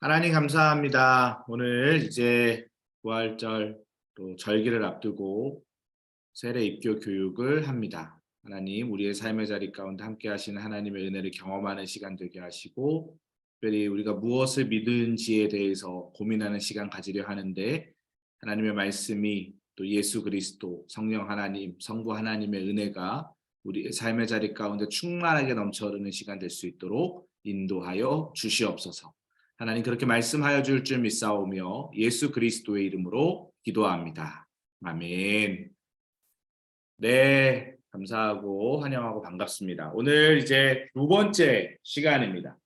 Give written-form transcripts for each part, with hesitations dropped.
하나님 감사합니다. 오늘 이제 부활절 또 절기를 앞두고 세례 입교 교육을 합니다. 하나님 우리의 삶의 자리 가운데 함께 하시는 하나님의 은혜를 경험하는 시간 되게 하시고, 특별히 우리가 무엇을 믿는지에 대해서 고민하는 시간 가지려 하는데, 하나님의 말씀이 또 예수 그리스도 성령 하나님 성부 하나님의 은혜가 우리의 삶의 자리 가운데 충만하게 넘쳐 흐르는 시간 될 수 있도록 인도하여 주시옵소서. 하나님 그렇게 말씀하여 줄 줄 믿사오며 예수 그리스도의 이름으로 기도합니다. 아멘. 네, 감사하고 환영하고 반갑습니다. 오늘 이제 두 번째 시간입니다.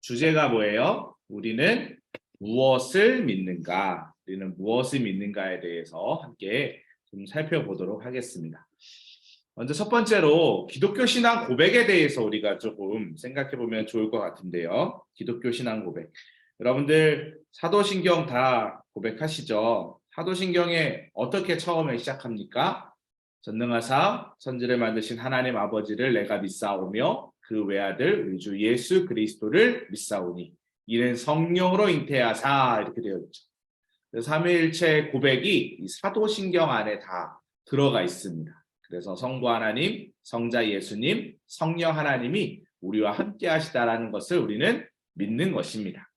주제가 뭐예요? 우리는 무엇을 믿는가? 우리는 무엇을 믿는가에 대해서 함께 좀 살펴보도록 하겠습니다. 먼저 첫 번째로 기독교 신앙 고백에 대해서 우리가 조금 생각해 보면 좋을 것 같은데요. 기독교 신앙 고백. 여러분들 사도신경 다 고백하시죠? 사도신경에 어떻게 처음에 시작합니까? 전능하사 천지를 만드신 하나님 아버지를 내가 믿사오며 그 외아들 우리 주 예수 그리스도를 믿사오니 이는 성령으로 잉태하사, 이렇게 되어 있죠. 삼위일체 고백이 이 사도신경 안에 다 들어가 있습니다. 그래서 성부 하나님, 성자 예수님, 성령 하나님이 우리와 함께 하시다라는 것을 우리는 믿는 것입니다.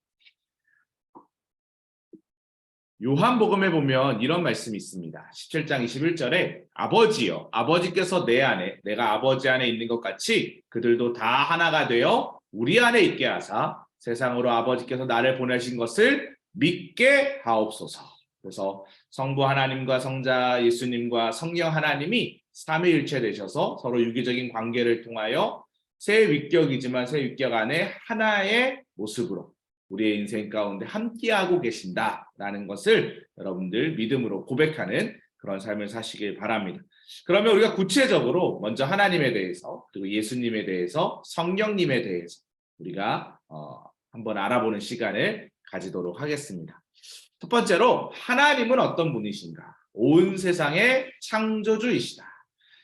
요한복음에 보면 이런 말씀이 있습니다. 17장 21절에 아버지여, 아버지께서 내 안에, 내가 아버지 안에 있는 것 같이 그들도 다 하나가 되어 우리 안에 있게 하사 세상으로 아버지께서 나를 보내신 것을 믿게 하옵소서. 그래서 성부 하나님과 성자 예수님과 성령 하나님이 삼위일체 되셔서 서로 유기적인 관계를 통하여 새 위격이지만 새 위격 안에 하나의 모습으로 우리의 인생 가운데 함께하고 계신다라는 것을 여러분들 믿음으로 고백하는 그런 삶을 사시길 바랍니다. 그러면 우리가 구체적으로 먼저 하나님에 대해서, 그리고 예수님에 대해서, 성령님에 대해서 우리가 한번 알아보는 시간을 가지도록 하겠습니다. 첫 번째로 하나님은 어떤 분이신가? 온 세상의 창조주이시다.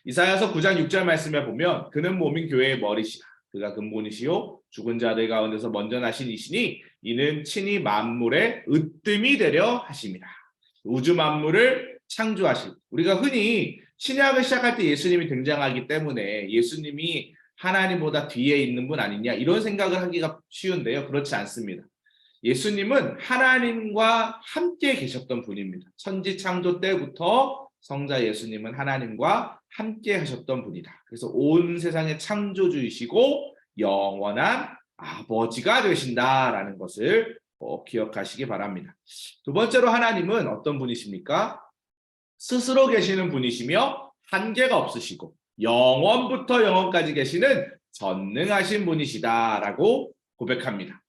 이사야서 9장 6절 말씀에 보면 그는 몸인 교회의 머리시라. 그가 근본이시요 죽은 자들 가운데서 먼저 나신 이시니 이는 친히 만물의 으뜸이 되려 하심이라. 우주 만물을 창조하신, 우리가 흔히 신약을 시작할 때 예수님이 등장하기 때문에 예수님이 하나님보다 뒤에 있는 분 아니냐 이런 생각을 하기가 쉬운데요. 그렇지 않습니다. 예수님은 하나님과 함께 계셨던 분입니다. 천지 창조 때부터 성자 예수님은 하나님과 함께 하셨던 분이다. 그래서 온 세상의 창조주이시고 영원한 아버지가 되신다라는 것을 꼭 기억하시기 바랍니다. 두 번째로 하나님은 어떤 분이십니까? 스스로 계시는 분이시며 한계가 없으시고 영원부터 영원까지 계시는 전능하신 분이시다라고 고백합니다.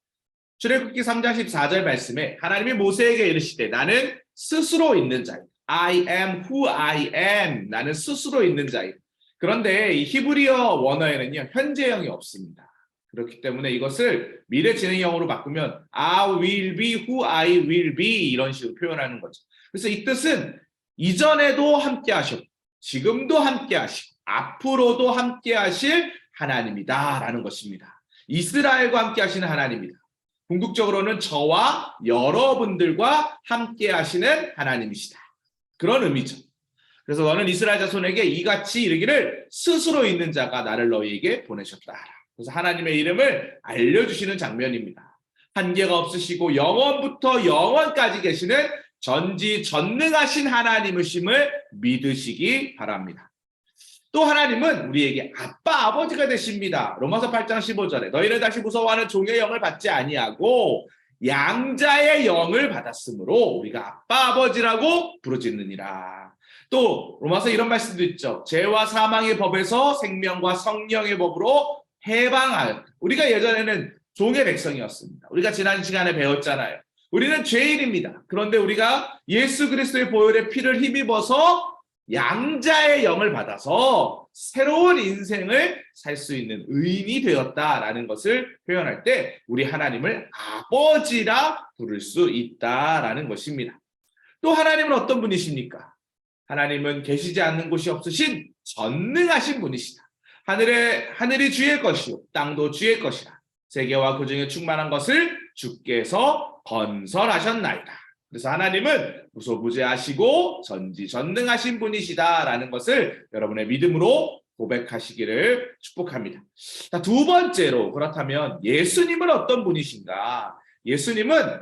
출애굽기 3장 14절 말씀에 하나님이 모세에게 이르시되 나는 스스로 있는 자이다. I am who I am. 나는 스스로 있는 자이다. 그런데 이 히브리어 원어에는요 현재형이 없습니다. 그렇기 때문에 이것을 미래 진행형으로 바꾸면 I will be who I will be 이런 식으로 표현하는 거죠. 그래서 이 뜻은 이전에도 함께 하셨고 지금도 함께 하시고 앞으로도 함께 하실 하나님이다라는 것입니다. 이스라엘과 함께 하시는 하나님이다. 궁극적으로는 저와 여러분들과 함께 하시는 하나님이시다. 그런 의미죠. 그래서 너는 이스라엘 자손에게 이같이 이르기를 스스로 있는 자가 나를 너희에게 보내셨다. 그래서 하나님의 이름을 알려주시는 장면입니다. 한계가 없으시고 영원부터 영원까지 계시는 전지전능하신 하나님이심을 믿으시기 바랍니다. 또 하나님은 우리에게 아빠 아버지가 되십니다. 로마서 8장 15절에 너희를 다시 무서워하는 종의 영을 받지 아니하고 양자의 영을 받았으므로 우리가 아빠 아버지라고 부르짖느니라. 또 로마서 이런 말씀도 있죠. 죄와 사망의 법에서 생명과 성령의 법으로 해방하였다. 우리가 예전에는 종의 백성이었습니다. 우리가 지난 시간에 배웠잖아요. 우리는 죄인입니다. 그런데 우리가 예수 그리스도의 보혈의 피를 힘입어서 양자의 영을 받아서 새로운 인생을 살 수 있는 의인이 되었다라는 것을 표현할 때 우리 하나님을 아버지라 부를 수 있다라는 것입니다. 또 하나님은 어떤 분이십니까? 하나님은 계시지 않는 곳이 없으신 전능하신 분이시다. 하늘이 주의 것이요 땅도 주의 것이라. 세계와 그 중에 충만한 것을 주께서 건설하셨나이다. 그래서 하나님은 무소부재하시고 전지전능하신 분이시다라는 것을 여러분의 믿음으로 고백하시기를 축복합니다. 자, 두 번째로, 그렇다면 예수님은 어떤 분이신가? 예수님은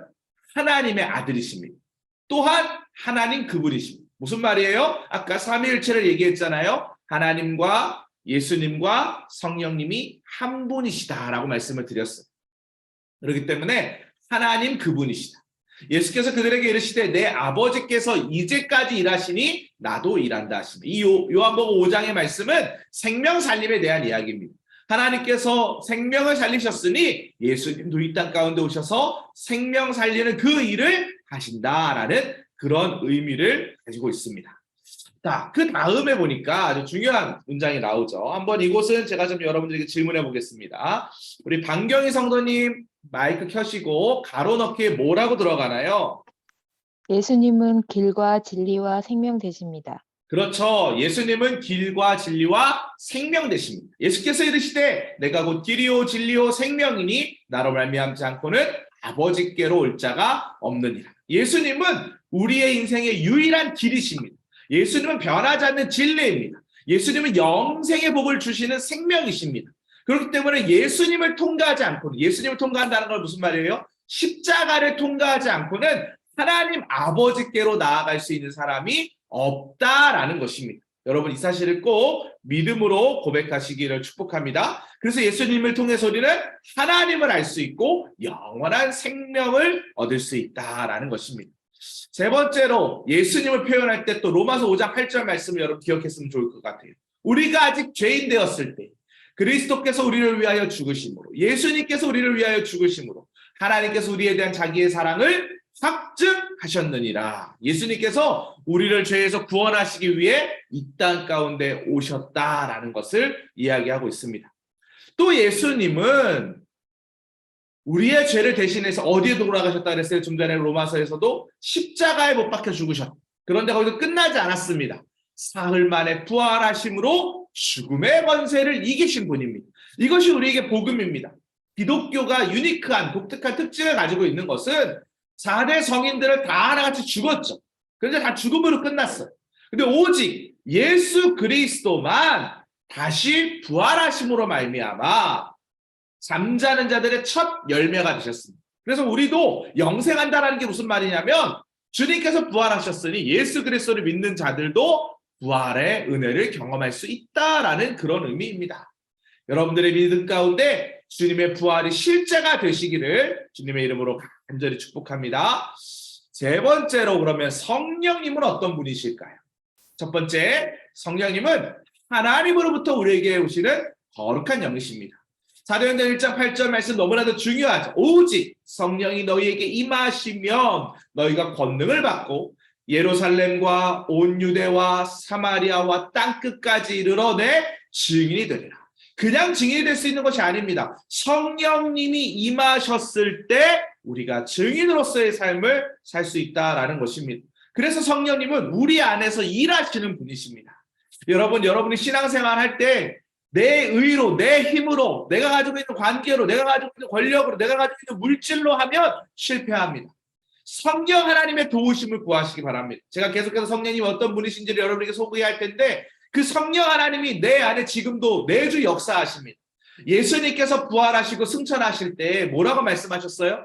하나님의 아들이십니다. 또한 하나님 그분이십니다. 무슨 말이에요? 아까 삼위일체를 얘기했잖아요. 하나님과 예수님과 성령님이 한 분이시다라고 말씀을 드렸어요. 그렇기 때문에 하나님 그분이시다. 예수께서 그들에게 이르시되 내 아버지께서 이제까지 일하시니 나도 일한다 하십니다. 이 요한복음 5장의 말씀은 생명 살림에 대한 이야기입니다. 하나님께서 생명을 살리셨으니 예수님도 이 땅 가운데 오셔서 생명 살리는 그 일을 하신다라는 그런 의미를 가지고 있습니다. 자, 그 다음에 보니까 아주 중요한 문장이 나오죠. 한번 이곳은 제가 좀 여러분들에게 질문해 보겠습니다. 우리 방경희 성도님 마이크 켜시고 가로넣기에 뭐라고 들어가나요? 예수님은 길과 진리와 생명 되십니다. 그렇죠. 예수님은 길과 진리와 생명 되십니다. 예수께서 이르시되 내가 곧 길이요 진리요 생명이니 나로 말미암지 않고는 아버지께로 올 자가 없느니라. 예수님은 우리의 인생의 유일한 길이십니다. 예수님은 변하지 않는 진리입니다. 예수님은 영생의 복을 주시는 생명이십니다. 그렇기 때문에 예수님을 통과하지 않고는, 예수님을 통과한다는 건 무슨 말이에요? 십자가를 통과하지 않고는 하나님 아버지께로 나아갈 수 있는 사람이 없다라는 것입니다. 여러분 이 사실을 꼭 믿음으로 고백하시기를 축복합니다. 그래서 예수님을 통해서 우리는 하나님을 알 수 있고 영원한 생명을 얻을 수 있다라는 것입니다. 세 번째로 예수님을 표현할 때 또 로마서 5장 8절 말씀을 여러분 기억했으면 좋을 것 같아요. 우리가 아직 죄인 되었을 때 그리스도께서 우리를 위하여 죽으심으로, 예수님께서 우리를 위하여 죽으심으로 하나님께서 우리에 대한 자기의 사랑을 확증하셨느니라. 예수님께서 우리를 죄에서 구원하시기 위해 이 땅 가운데 오셨다라는 것을 이야기하고 있습니다. 또 예수님은 우리의 죄를 대신해서 어디에 돌아가셨다 그랬어요? 좀 전에 로마서에서도 십자가에 못 박혀 죽으셨다. 그런데 거기서 끝나지 않았습니다. 사흘 만에 부활하심으로 죽음의 권세를 이기신 분입니다. 이것이 우리에게 복음입니다. 기독교가 유니크한 독특한 특징을 가지고 있는 것은 4대 성인들은 다 하나같이 죽었죠. 그런데 다 죽음으로 끝났어요. 근데 오직 예수 그리스도만 다시 부활하심으로 말미암아 잠자는 자들의 첫 열매가 되셨습니다. 그래서 우리도 영생한다라는 게 무슨 말이냐면 주님께서 부활하셨으니 예수 그리스도를 믿는 자들도 부활의 은혜를 경험할 수 있다라는 그런 의미입니다. 여러분들의 믿음 가운데 주님의 부활이 실제가 되시기를 주님의 이름으로 간절히 축복합니다. 세 번째로 그러면 성령님은 어떤 분이실까요? 첫 번째, 성령님은 하나님으로부터 우리에게 오시는 거룩한 영이십니다. 사도행전 1장 8절 말씀 너무나도 중요하죠. 오직 성령이 너희에게 임하시면 너희가 권능을 받고 예루살렘과 온 유대와 사마리아와 땅끝까지 이르러 내 증인이 되리라. 그냥 증인이 될 수 있는 것이 아닙니다. 성령님이 임하셨을 때 우리가 증인으로서의 삶을 살 수 있다라는 것입니다. 그래서 성령님은 우리 안에서 일하시는 분이십니다. 여러분이 신앙생활 할 때 내 의로, 내 힘으로, 내가 가지고 있는 관계로, 내가 가지고 있는 권력으로, 내가 가지고 있는 물질로 하면 실패합니다. 성령 하나님의 도우심을 구하시기 바랍니다. 제가 계속해서 성령님이 어떤 분이신지를 여러분에게 소개할 텐데 그 성령 하나님이 내 안에 지금도 매주 역사하십니다. 예수님께서 부활하시고 승천하실 때 뭐라고 말씀하셨어요?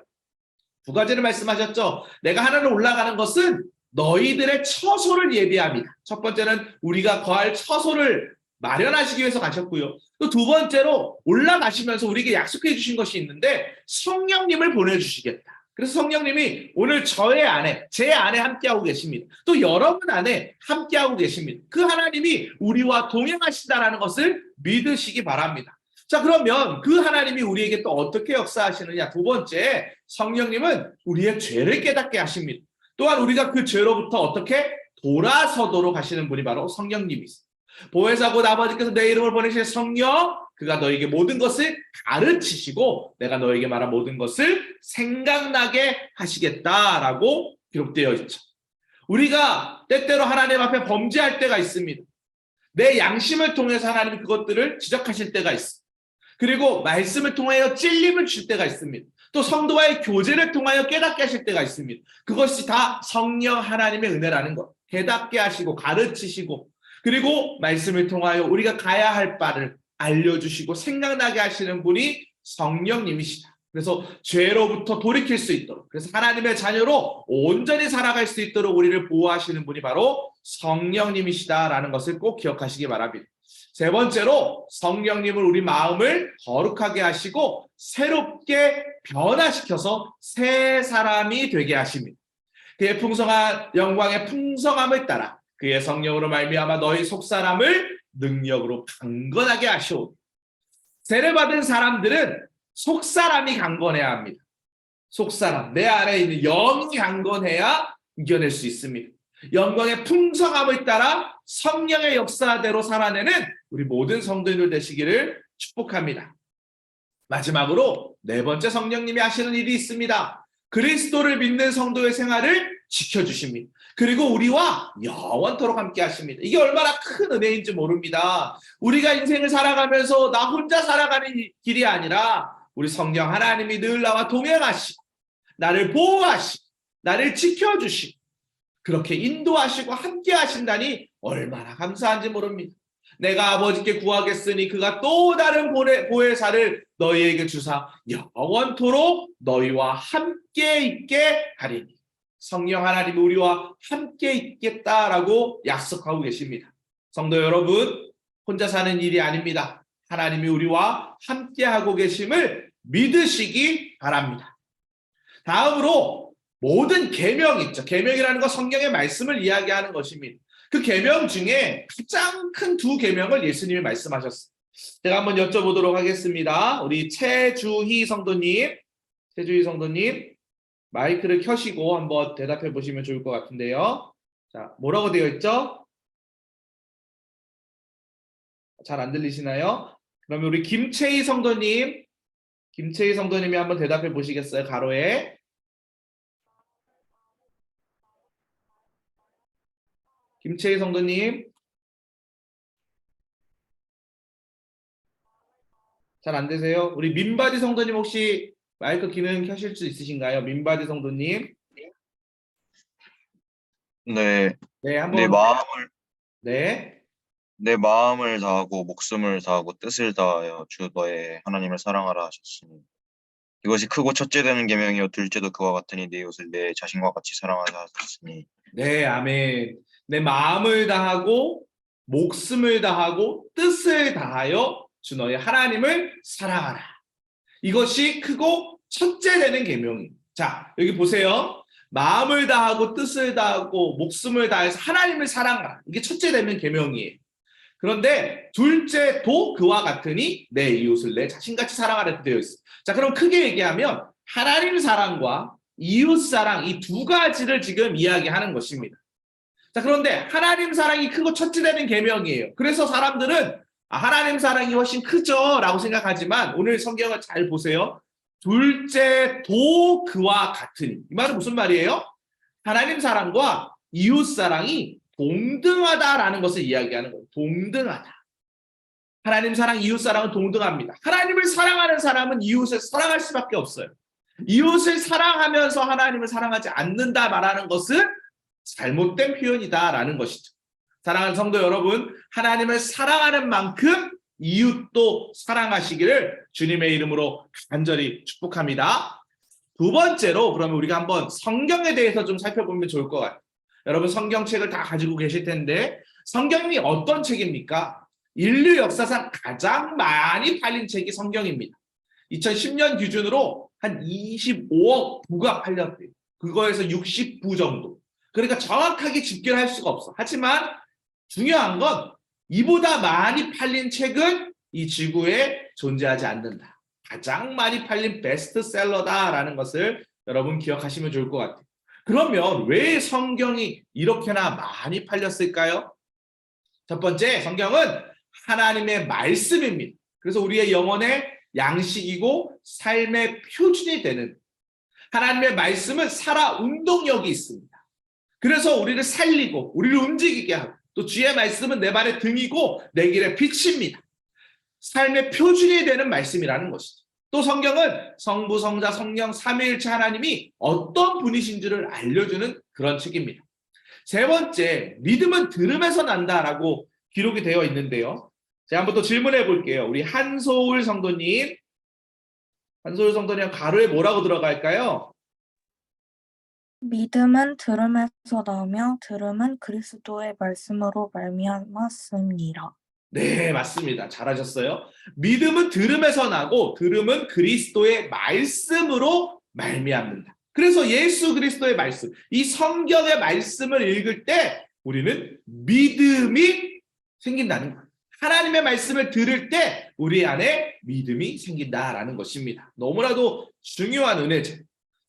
두 가지를 말씀하셨죠. 내가 하늘로 올라가는 것은 너희들의 처소를 예비합니다. 첫 번째는 우리가 거할 처소를 마련하시기 위해서 가셨고요. 또 두 번째로 올라가시면서 우리에게 약속해 주신 것이 있는데 성령님을 보내주시겠다. 그래서 성령님이 오늘 저의 안에, 제 안에 함께하고 계십니다. 또 여러분 안에 함께하고 계십니다. 그 하나님이 우리와 동행하신다는 것을 믿으시기 바랍니다. 자, 그러면 그 하나님이 우리에게 또 어떻게 역사하시느냐? 두 번째, 성령님은 우리의 죄를 깨닫게 하십니다. 또한 우리가 그 죄로부터 어떻게 돌아서도록 하시는 분이 바로 성령님이십니다. 보혜사 곧 아버지께서 내 이름을 보내신 성령, 그가 너에게 모든 것을 가르치시고 내가 너에게 말한 모든 것을 생각나게 하시겠다라고 기록되어 있죠. 우리가 때때로 하나님 앞에 범죄할 때가 있습니다. 내 양심을 통해서 하나님이 그것들을 지적하실 때가 있습니다. 그리고 말씀을 통하여 찔림을 줄 때가 있습니다. 또 성도와의 교제를 통하여 깨닫게 하실 때가 있습니다. 그것이 다 성령 하나님의 은혜라는 것. 깨닫게 하시고 가르치시고 그리고 말씀을 통하여 우리가 가야 할 바를 알려주시고 생각나게 하시는 분이 성령님이시다. 그래서 죄로부터 돌이킬 수 있도록, 그래서 하나님의 자녀로 온전히 살아갈 수 있도록 우리를 보호하시는 분이 바로 성령님이시다라는 것을 꼭 기억하시기 바랍니다. 세 번째로 성령님은 우리 마음을 거룩하게 하시고 새롭게 변화시켜서 새 사람이 되게 하십니다. 그의 풍성한 영광의 풍성함을 따라 그의 성령으로 말미암아 너희 속사람을 능력으로 강건하게 하시오. 세례 받은 사람들은 속사람이 강건해야 합니다. 속사람, 내 안에 있는 영이 강건해야 이겨낼 수 있습니다. 영광의 풍성함을 따라 성령의 역사대로 살아내는 우리 모든 성도들 되시기를 축복합니다. 마지막으로 네 번째 성령님이 하시는 일이 있습니다. 그리스도를 믿는 성도의 생활을 지켜주십니다. 그리고 우리와 영원토록 함께 하십니다. 이게 얼마나 큰 은혜인지 모릅니다. 우리가 인생을 살아가면서 나 혼자 살아가는 길이 아니라 우리 성령 하나님이 늘 나와 동행하시고 나를 보호하시고 나를 지켜주시고 그렇게 인도하시고 함께 하신다니 얼마나 감사한지 모릅니다. 내가 아버지께 구하겠으니 그가 또 다른 보혜사를 너희에게 주사 영원토록 너희와 함께 있게 하리니. 성령 하나님이 우리와 함께 있겠다라고 약속하고 계십니다. 성도 여러분, 혼자 사는 일이 아닙니다. 하나님이 우리와 함께하고 계심을 믿으시기 바랍니다. 다음으로 모든 계명 있죠. 계명이라는 건 성경의 말씀을 이야기하는 것입니다. 그 계명 중에 가장 큰 두 계명을 예수님이 말씀하셨어요. 제가 한번 여쭤보도록 하겠습니다. 우리 최주희 성도님 마이크를 켜시고 한번 대답해 보시면 좋을 것 같은데요. 자, 뭐라고 되어 있죠? 잘 안 들리시나요? 그러면 우리 김채희 성도님이 한번 대답해 보시겠어요? 가로에. 김채희 성도님. 잘 안 되세요? 우리 민바디 성도님 혹시 마이크 기능 켜실 수 있으신가요? 민바디 성도님. 네, 네, 내 한번. 마음을 네. 내 마음을 다하고 목숨을 다하고 뜻을 다하여 주 너의 하나님을 사랑하라 하셨으니 이것이 크고 첫째 되는 계명이요 둘째도 그와 같으니 네 이웃을 내 자신과 같이 사랑하라 하셨으니. 네, 아멘. 내 마음을 다하고 목숨을 다하고 뜻을 다하여 주 너의 하나님을 사랑하라. 이것이 크고 첫째 되는 계명입니다. 자, 여기 보세요. 마음을 다하고 뜻을 다하고 목숨을 다해서 하나님을 사랑하라. 이게 첫째 되는 계명이에요. 그런데 둘째도 그와 같으니 내 이웃을 내 자신같이 사랑하라 이렇게 되어 있어요. 자, 그럼 크게 얘기하면 하나님 사랑과 이웃 사랑 이 두 가지를 지금 이야기하는 것입니다. 자, 그런데 하나님 사랑이 크고 첫째 되는 계명이에요. 그래서 사람들은 하나님 사랑이 훨씬 크죠 라고 생각하지만 오늘 성경을 잘 보세요. 둘째도 그와 같으니. 이 말은 무슨 말이에요? 하나님 사랑과 이웃 사랑이 동등하다라는 것을 이야기하는 거예요. 동등하다. 하나님 사랑, 이웃 사랑은 동등합니다. 하나님을 사랑하는 사람은 이웃을 사랑할 수밖에 없어요. 이웃을 사랑하면서 하나님을 사랑하지 않는다 말하는 것은 잘못된 표현이다라는 것이죠. 사랑하는 성도 여러분, 하나님을 사랑하는 만큼 이웃도 사랑하시기를 주님의 이름으로 간절히 축복합니다. 두 번째로 그러면 우리가 한번 성경에 대해서 좀 살펴보면 좋을 것 같아요. 여러분 성경책을 다 가지고 계실 텐데 성경이 어떤 책입니까? 인류 역사상 가장 많이 팔린 책이 성경입니다. 2010년 기준으로 한 25억 부가 팔렸대요. 그거에서 60부 정도. 그러니까 정확하게 집계를 할 수가 없어. 하지만 중요한 건 이보다 많이 팔린 책은 이 지구에 존재하지 않는다. 가장 많이 팔린 베스트셀러다라는 것을 여러분 기억하시면 좋을 것 같아요. 그러면 왜 성경이 이렇게나 많이 팔렸을까요? 첫 번째, 성경은 하나님의 말씀입니다. 그래서 우리의 영혼의 양식이고 삶의 표준이 되는 하나님의 말씀은 살아 운동력이 있습니다. 그래서 우리를 살리고 우리를 움직이게 하고 또 주의 말씀은 내 발의 등이고 내 길의 빛입니다. 삶의 표준이 되는 말씀이라는 것이죠. 또 성경은 성부, 성자, 성령, 삼위일체 하나님이 어떤 분이신지를 알려주는 그런 책입니다. 세 번째, 믿음은 들음에서 난다라고 기록이 되어 있는데요. 제가 한번 또 질문해 볼게요. 우리 한소울 성도님. 한소울 성도님 가로에 뭐라고 들어갈까요? 믿음은 들음에서 나오며 들음은 그리스도의 말씀으로 말미암았습니다. 네, 맞습니다. 잘하셨어요. 믿음은 들음에서 나고 들음은 그리스도의 말씀으로 말미암는다. 그래서 예수 그리스도의 말씀, 이 성경의 말씀을 읽을 때 우리는 믿음이 생긴다는 거예요. 하나님의 말씀을 들을 때 우리 안에 믿음이 생긴다라는 것입니다. 너무나도 중요한 은혜죠.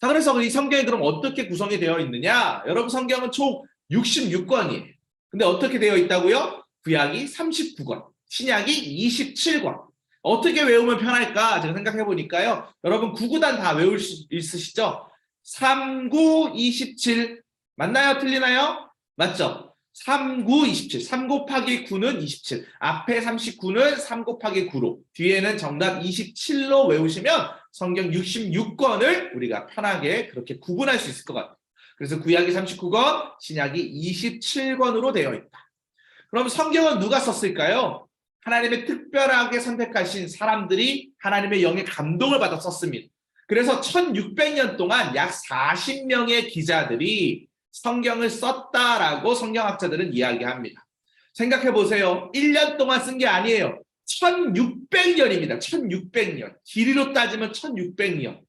자, 그래서 이 성경이 그럼 어떻게 구성이 되어 있느냐? 여러분, 성경은 총 66권이에요. 근데 어떻게 되어 있다고요? 구약이 39권, 신약이 27권. 어떻게 외우면 편할까? 제가 생각해 보니까요. 여러분, 구구단 다 외울 수 있으시죠? 3, 9, 27. 맞나요? 틀리나요? 맞죠? 3, 9, 27. 3 곱하기 9는 27. 앞에 39는 3 곱하기 9로. 뒤에는 정답 27로 외우시면 성경 66권을 우리가 편하게 그렇게 구분할 수 있을 것 같아요. 그래서 구약이 39권, 신약이 27권으로 되어 있다. 그럼 성경은 누가 썼을까요? 하나님의 특별하게 선택하신 사람들이 하나님의 영의 감동을 받아 썼습니다. 그래서 1600년 동안 약 40명의 기자들이 성경을 썼다라고 성경학자들은 이야기합니다. 생각해 보세요. 1년 동안 쓴 게 아니에요. 1600년입니다. 1600년. 길이로 따지면 1600년.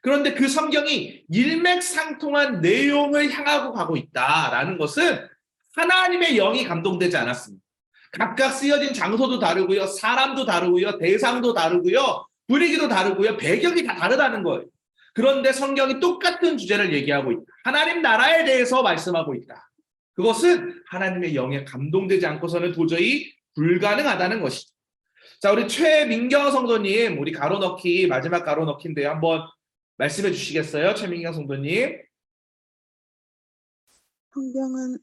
그런데 그 성경이 일맥상통한 내용을 향하고 가고 있다라는 것은 하나님의 영이 감동되지 않았습니다. 각각 쓰여진 장소도 다르고요. 사람도 다르고요. 대상도 다르고요. 분위기도 다르고요. 배경이 다 다르다는 거예요. 그런데 성경이 똑같은 주제를 얘기하고 있다. 하나님 나라에 대해서 말씀하고 있다. 그것은 하나님의 영에 감동되지 않고서는 도저히 불가능하다는 것이죠. 자, 우리 최민경 성도님, 우리 가로넣기, 마지막 가로넣기인데요. 한번 말씀해 주시겠어요? 최민경 성도님. 성경은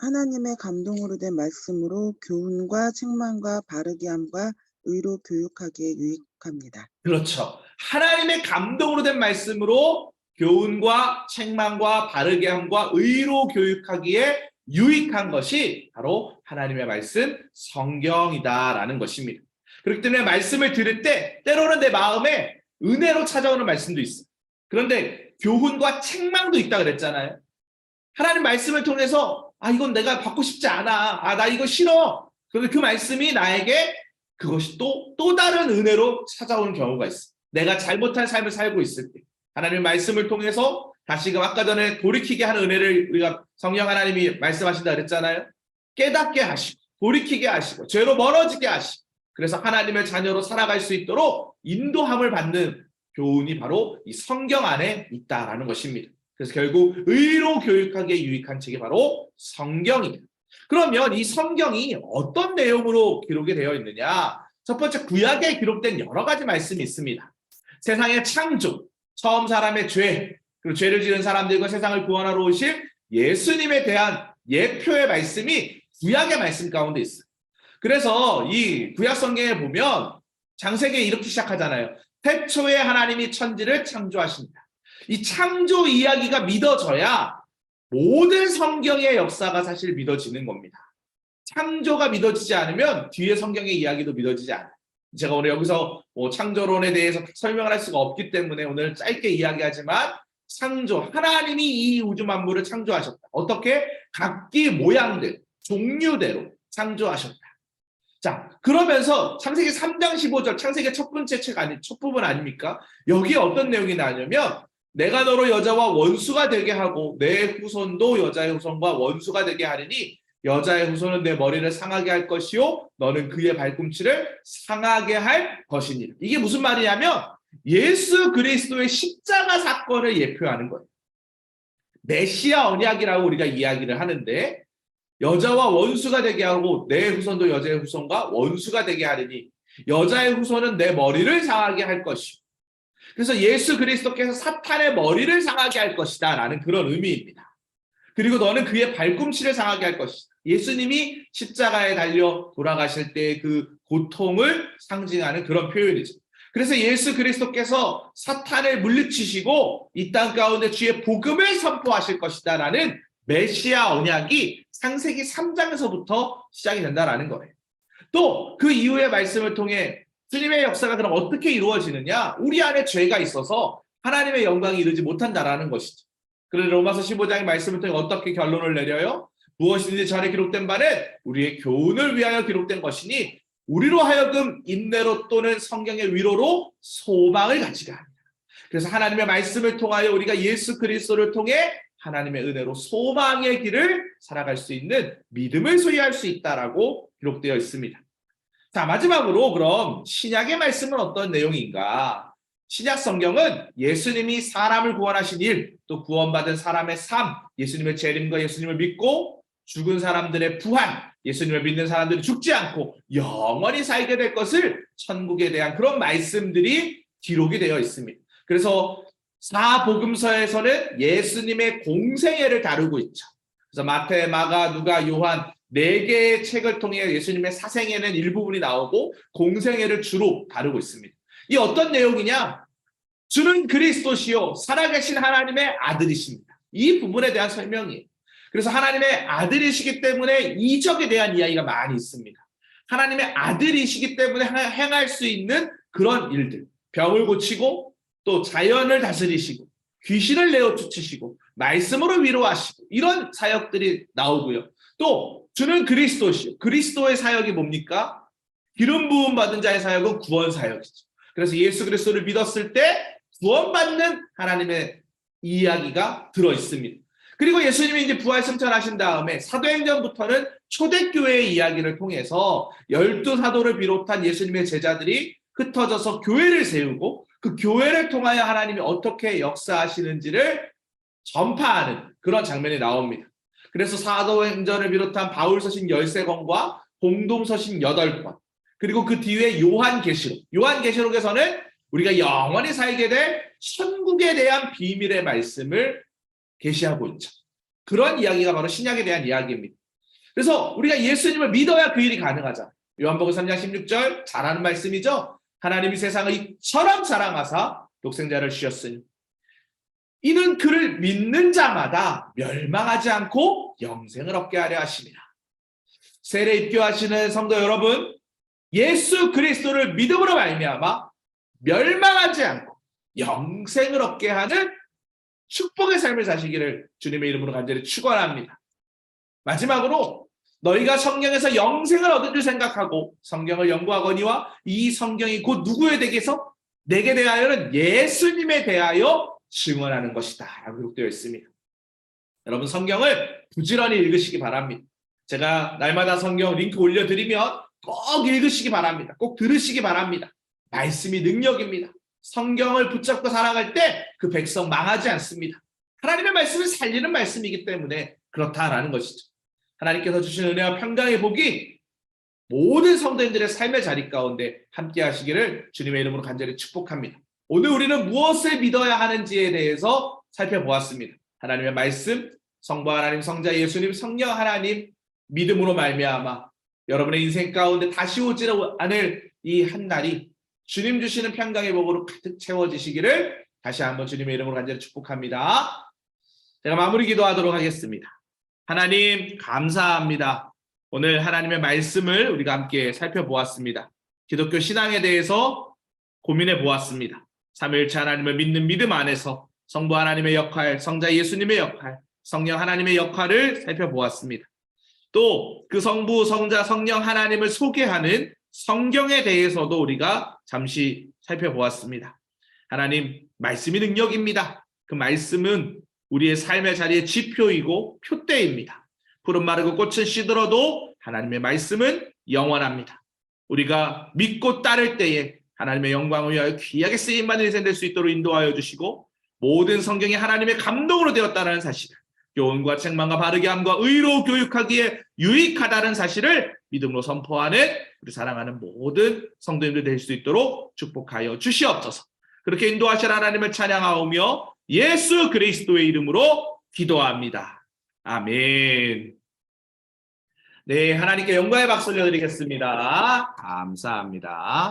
하나님의 감동으로 된 말씀으로 교훈과 책망과 바르게 함과 의로 교육하기에 유익합니다. 그렇죠. 하나님의 감동으로 된 말씀으로 교훈과 책망과 바르게 함과 의로 교육하기에 유익한 것이 바로 하나님의 말씀 성경이다라는 것입니다. 그렇기 때문에 말씀을 들을 때 때로는 내 마음에 은혜로 찾아오는 말씀도 있어요. 그런데 교훈과 책망도 있다 그랬잖아요. 하나님 말씀을 통해서 이건 내가 받고 싶지 않아. 나 이거 싫어. 그런데 그 말씀이 나에게 그것이 또 다른 은혜로 찾아오는 경우가 있어. 내가 잘못한 삶을 살고 있을 때 하나님의 말씀을 통해서 다시금 아까 전에 돌이키게 하는 은혜를 우리가 성령 하나님이 말씀하신다 그랬잖아요. 깨닫게 하시고 돌이키게 하시고 죄로 멀어지게 하시고 그래서 하나님의 자녀로 살아갈 수 있도록 인도함을 받는 교훈이 바로 이 성경 안에 있다라는 것입니다. 그래서 결국 의로 교육하기에 유익한 책이 바로 성경이다. 그러면 이 성경이 어떤 내용으로 기록이 되어 있느냐? 첫 번째, 구약에 기록된 여러 가지 말씀이 있습니다. 세상의 창조, 처음 사람의 죄, 그리고 죄를 지은 사람들과 세상을 구원하러 오실 예수님에 대한 예표의 말씀이 구약의 말씀 가운데 있어요. 그래서 이 구약 성경에 보면 창세기에 이렇게 시작하잖아요. 태초에 하나님이 천지를 창조하신다. 이 창조 이야기가 믿어져야 모든 성경의 역사가 사실 믿어지는 겁니다. 창조가 믿어지지 않으면 뒤에 성경의 이야기도 믿어지지 않아요. 제가 오늘 여기서 창조론에 대해서 설명을 할 수가 없기 때문에 오늘 짧게 이야기하지만 창조, 하나님이 이 우주 만물을 창조하셨다. 어떻게? 각기 모양들, 종류대로 창조하셨다. 자, 그러면서 창세기 3장 15절, 창세기 첫 번째 책 첫 부분 아닙니까? 여기에 어떤 내용이 나냐면 내가 너로 여자와 원수가 되게 하고 내 후손도 여자의 후손과 원수가 되게 하리니 여자의 후손은 내 머리를 상하게 할 것이요 너는 그의 발꿈치를 상하게 할 것이니라. 이게 무슨 말이냐면 예수 그리스도의 십자가 사건을 예표하는 거예요. 메시아 언약이라고 우리가 이야기를 하는데 여자와 원수가 되게 하고 내 후손도 여자의 후손과 원수가 되게 하리니 여자의 후손은 내 머리를 상하게 할 것이요. 그래서 예수 그리스도께서 사탄의 머리를 상하게 할 것이다 라는 그런 의미입니다. 그리고 너는 그의 발꿈치를 상하게 할 것이다. 예수님이 십자가에 달려 돌아가실 때 그 고통을 상징하는 그런 표현이죠. 그래서 예수 그리스도께서 사탄을 물리치시고 이 땅 가운데 주의 복음을 선포하실 것이다라는 메시아 언약이 창세기 3장에서부터 시작이 된다라는 거예요. 또 그 이후의 말씀을 통해 주님의 역사가 그럼 어떻게 이루어지느냐? 우리 안에 죄가 있어서 하나님의 영광이 이르지 못한다라는 것이죠. 그런데 로마서 15장의 말씀을 통해 어떻게 결론을 내려요? 무엇이든지 전에 기록된 바는 우리의 교훈을 위하여 기록된 것이니 우리로 하여금 인내로 또는 성경의 위로로 소망을 가지게 합니다. 그래서 하나님의 말씀을 통하여 우리가 예수 그리스도를 통해 하나님의 은혜로 소망의 길을 살아갈 수 있는 믿음을 소유할 수 있다라고 기록되어 있습니다. 자, 마지막으로 그럼 신약의 말씀은 어떤 내용인가? 신약 성경은 예수님이 사람을 구원하신 일, 또 구원받은 사람의 삶, 예수님의 재림과 예수님을 믿고 죽은 사람들의 부활, 예수님을 믿는 사람들이 죽지 않고 영원히 살게 될 것을 천국에 대한 그런 말씀들이 기록이 되어 있습니다. 그래서 사복음서에서는 예수님의 공생애를 다루고 있죠. 그래서 마태, 마가, 누가, 요한 4개의 책을 통해 예수님의 사생애는 일부분이 나오고 공생애를 주로 다루고 있습니다. 이 어떤 내용이냐? 주는 그리스도시요 살아계신 하나님의 아들이십니다. 이 부분에 대한 설명이에요. 그래서 하나님의 아들이시기 때문에 이적에 대한 이야기가 많이 있습니다. 하나님의 아들이시기 때문에 행할 수 있는 그런 일들, 병을 고치고 또 자연을 다스리시고 귀신을 내어 쫓으시고 말씀으로 위로하시고 이런 사역들이 나오고요. 또 주는 그리스도시요. 그리스도의 사역이 뭡니까? 기름 부음 받은 자의 사역은 구원 사역이죠. 그래서 예수 그리스도를 믿었을 때 구원받는 하나님의 이야기가 들어 있습니다. 그리고 예수님이 이제 부활 승천하신 다음에 사도행전부터는 초대교회의 이야기를 통해서 12사도를 비롯한 예수님의 제자들이 흩어져서 교회를 세우고 그 교회를 통하여 하나님이 어떻게 역사하시는지를 전파하는 그런 장면이 나옵니다. 그래서 사도행전을 비롯한 바울서신 13권과 공동서신 8권, 그리고 그 뒤에 요한계시록, 요한계시록에서는 우리가 영원히 살게 될 천국에 대한 비밀의 말씀을 계시하고 있죠. 그런 이야기가 바로 신약에 대한 이야기입니다. 그래서 우리가 예수님을 믿어야 그 일이 가능하잖아요. 요한복음 3장 16절 잘 아는 말씀이죠. 하나님이 세상을 이처럼 사랑하사 독생자를 주셨으니 이는 그를 믿는 자마다 멸망하지 않고 영생을 얻게 하려 하심이라. 세례 입교하시는 성도 여러분, 예수 그리스도를 믿음으로 말미암아 멸망하지 않고 영생을 얻게 하는 축복의 삶을 사시기를 주님의 이름으로 간절히 축원합니다. 마지막으로 너희가 성경에서 영생을 얻을 줄 생각하고 성경을 연구하거니와 이 성경이 곧 누구에 대해서 내게 대하여는 예수님에 대하여 증언하는 것이다 라고 기록되어 있습니다. 여러분 성경을 부지런히 읽으시기 바랍니다. 제가 날마다 성경 링크 올려드리면 꼭 읽으시기 바랍니다. 꼭 들으시기 바랍니다. 말씀이 능력입니다. 성경을 붙잡고 살아갈 때 그 백성 망하지 않습니다. 하나님의 말씀을 살리는 말씀이기 때문에 그렇다라는 것이죠. 하나님께서 주신 은혜와 평강의 복이 모든 성도님들의 삶의 자리 가운데 함께 하시기를 주님의 이름으로 간절히 축복합니다. 오늘 우리는 무엇을 믿어야 하는지에 대해서 살펴보았습니다. 하나님의 말씀, 성부 하나님, 성자 예수님, 성령 하나님 믿음으로 말미암아 여러분의 인생 가운데 다시 오지 않을 이 한날이 주님 주시는 평강의 복으로 가득 채워지시기를 다시 한번 주님의 이름으로 간절히 축복합니다. 제가 마무리 기도하도록 하겠습니다. 하나님 감사합니다. 오늘 하나님의 말씀을 우리가 함께 살펴보았습니다. 기독교 신앙에 대해서 고민해 보았습니다. 삼위일체 하나님을 믿는 믿음 안에서 성부 하나님의 역할, 성자 예수님의 역할, 성령 하나님의 역할을 살펴보았습니다. 또 그 성부, 성자, 성령 하나님을 소개하는 성경에 대해서도 우리가 잠시 살펴보았습니다. 하나님, 말씀이 능력입니다. 그 말씀은 우리의 삶의 자리의 지표이고 표대입니다. 푸른 마르고 꽃은 시들어도 하나님의 말씀은 영원합니다. 우리가 믿고 따를 때에 하나님의 영광을 위하여 귀하게 쓰임받는 인생 될 수 있도록 인도하여 주시고 모든 성경이 하나님의 감동으로 되었다는 사실을 교훈과 책망과 바르게 함과 의로 교육하기에 유익하다는 사실을 믿음으로 선포하는 우리 사랑하는 모든 성도님들 될 수 있도록 축복하여 주시옵소서. 그렇게 인도하실 하나님을 찬양하오며 예수 그리스도의 이름으로 기도합니다. 아멘. 네, 하나님께 영광의 박수 올려드리겠습니다. 감사합니다.